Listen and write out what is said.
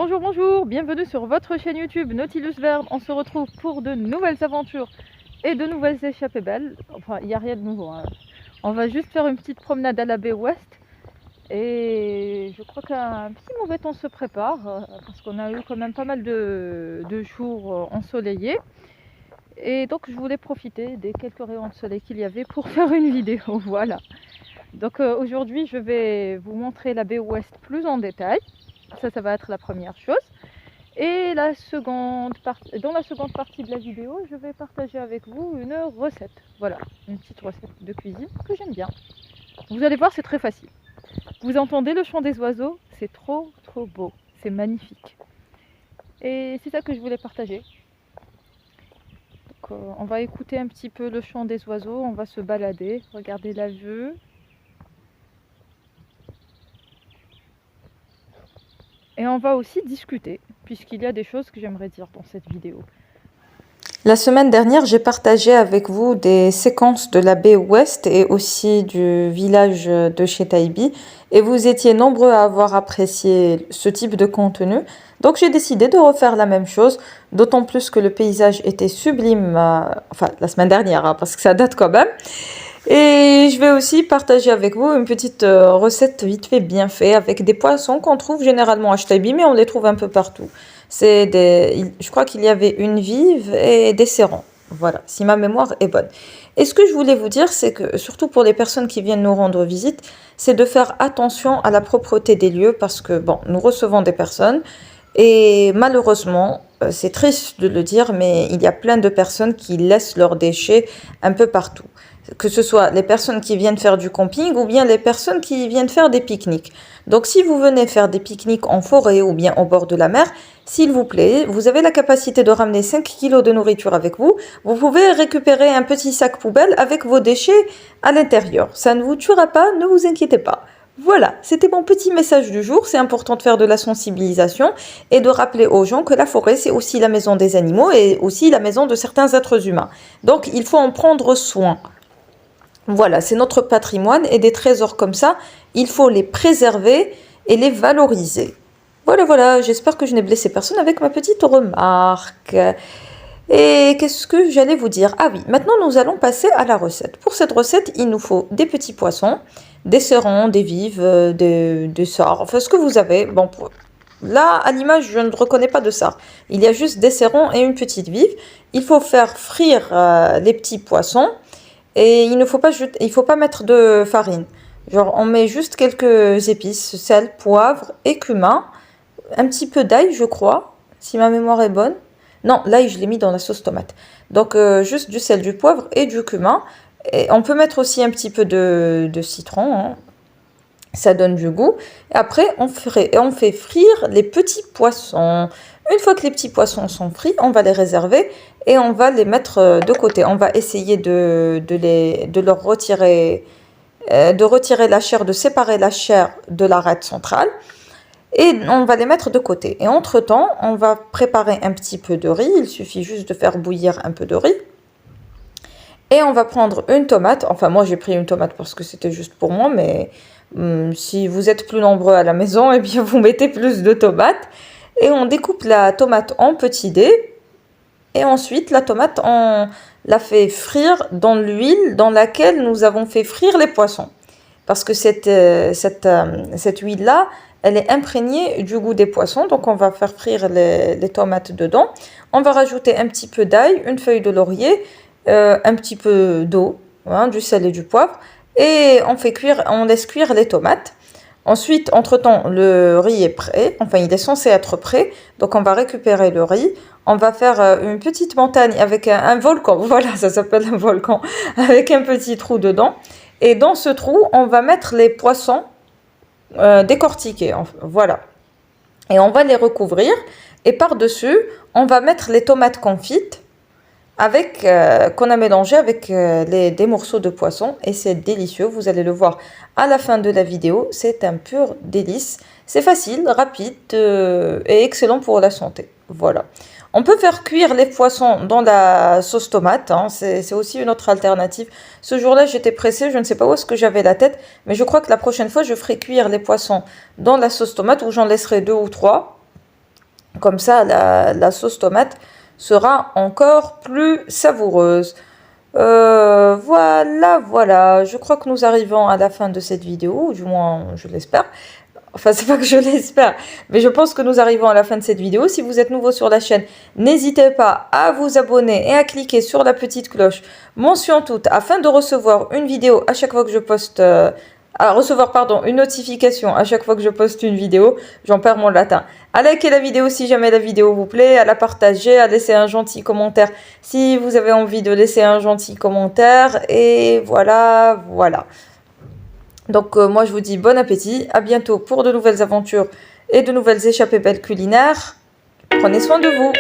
Bonjour, bonjour, bienvenue sur votre chaîne YouTube Nautilus Verne. On se retrouve pour de nouvelles aventures et de nouvelles échappées belles. Enfin, il n'y a rien de nouveau, hein. On va juste faire une petite promenade à la baie ouest. Et je crois qu'un petit mauvais temps se prépare parce qu'on a eu quand même pas mal de jours ensoleillés. Et donc je voulais profiter des quelques rayons de soleil qu'il y avait pour faire une vidéo. Voilà. Donc aujourd'hui je vais vous montrer la baie ouest plus en détail. Ça va être la première chose. Et dans la seconde partie de la vidéo, je vais partager avec vous une recette. Voilà, une petite recette de cuisine que j'aime bien. Vous allez voir, c'est très facile. Vous entendez le chant des oiseaux? C'est trop beau, c'est magnifique. Et c'est ça que je voulais partager. Donc, on va écouter un petit peu le chant des oiseaux, on va se balader, regarder la vue. Et on va aussi discuter, puisqu'il y a des choses que j'aimerais dire dans cette vidéo. La semaine dernière, j'ai partagé avec vous des séquences de la baie ouest et aussi du village de chez Taibi. Et vous étiez nombreux à avoir apprécié ce type de contenu. Donc j'ai décidé de refaire la même chose, d'autant plus que le paysage était sublime, enfin la semaine dernière, hein, parce que ça date quand même. Et je vais aussi partager avec vous une petite recette vite fait bien fait avec des poissons qu'on trouve généralement à Taibi, mais on les trouve un peu partout. Je crois qu'il y avait une vive et des serrans. Voilà, si ma mémoire est bonne. Et ce que je voulais vous dire, c'est que, surtout pour les personnes qui viennent nous rendre visite, c'est de faire attention à la propreté des lieux parce que, bon, nous recevons des personnes et malheureusement, c'est triste de le dire, mais il y a plein de personnes qui laissent leurs déchets un peu partout. Que ce soit les personnes qui viennent faire du camping ou bien les personnes qui viennent faire des pique-niques. Donc si vous venez faire des pique-niques en forêt ou bien au bord de la mer, s'il vous plaît, vous avez la capacité de ramener 5 kilos de nourriture avec vous. Vous pouvez récupérer un petit sac poubelle avec vos déchets à l'intérieur. Ça ne vous tuera pas, ne vous inquiétez pas. Voilà, c'était mon petit message du jour. C'est important de faire de la sensibilisation et de rappeler aux gens que la forêt, c'est aussi la maison des animaux et aussi la maison de certains êtres humains. Donc, il faut en prendre soin. Voilà, c'est notre patrimoine et des trésors comme ça, il faut les préserver et les valoriser. Voilà, j'espère que je n'ai blessé personne avec ma petite remarque. Et qu'est-ce que j'allais vous dire? Ah oui, maintenant nous allons passer à la recette. Pour cette recette, il nous faut des petits poissons, des serrans, des vives, des sards, enfin ce que vous avez. Bon, là, à l'image, je ne reconnais pas de sards. Il y a juste des serrans et une petite vive. Il faut faire frire les petits poissons. Et il faut pas mettre de farine. Genre, on met juste quelques épices, sel, poivre et cumin. Un petit peu d'ail, je crois, si ma mémoire est bonne. Non, l'ail, je l'ai mis dans la sauce tomate. Donc, juste du sel, du poivre et du cumin. Et on peut mettre aussi un petit peu de citron, hein. Ça donne du goût. Et après, on fait frire les petits poissons. Une fois que les petits poissons sont frits, on va les réserver et on va les mettre de côté. On va essayer de leur retirer, de retirer la chair, de séparer la chair de l'arête centrale. Et on va les mettre de côté. Et entre-temps, on va préparer un petit peu de riz. Il suffit juste de faire bouillir un peu de riz. Et on va prendre une tomate. Enfin, moi, j'ai pris une tomate parce que c'était juste pour moi. Mais si vous êtes plus nombreux à la maison, eh bien, vous mettez plus de tomates. Et on découpe la tomate en petits dés. Et ensuite, la tomate, on la fait frire dans l'huile dans laquelle nous avons fait frire les poissons. Parce que cette huile-là, elle est imprégnée du goût des poissons. Donc, on va faire frire les tomates dedans. On va rajouter un petit peu d'ail, une feuille de laurier, un petit peu d'eau, hein, du sel et du poivre. Et on laisse cuire les tomates. Ensuite, entre-temps, le riz est prêt. Enfin, il est censé être prêt. Donc, on va récupérer le riz. On va faire une petite montagne avec un volcan. Voilà, ça s'appelle un volcan. Avec un petit trou dedans. Et dans ce trou, on va mettre les poissons décortiqués. Voilà. Et on va les recouvrir. Et par-dessus, on va mettre les tomates confites qu'on a mélangé avec des morceaux de poisson. Et c'est délicieux. Vous allez le voir à la fin de la vidéo. C'est un pur délice. C'est facile, rapide et excellent pour la santé. Voilà. On peut faire cuire les poissons dans la sauce tomate, hein. C'est aussi une autre alternative. Ce jour-là, j'étais pressée, je ne sais pas où est-ce que j'avais la tête, mais je crois que la prochaine fois, je ferai cuire les poissons dans la sauce tomate, où j'en laisserai 2 ou 3. Comme ça, la sauce tomate sera encore plus savoureuse. Voilà. Je crois que nous arrivons à la fin de cette vidéo, ou du moins, je l'espère. Enfin, c'est pas que je l'espère, mais je pense que nous arrivons à la fin de cette vidéo. Si vous êtes nouveau sur la chaîne, n'hésitez pas à vous abonner et à cliquer sur la petite cloche, mention toute, afin de recevoir une vidéo à chaque fois que je poste... une notification à chaque fois que je poste une vidéo. J'en perds mon latin. À liker la vidéo si jamais la vidéo vous plaît, à la partager, à laisser un gentil commentaire si vous avez envie de laisser un gentil commentaire. Et voilà. Donc moi je vous dis bon appétit, à bientôt pour de nouvelles aventures et de nouvelles échappées belles culinaires. Prenez soin de vous.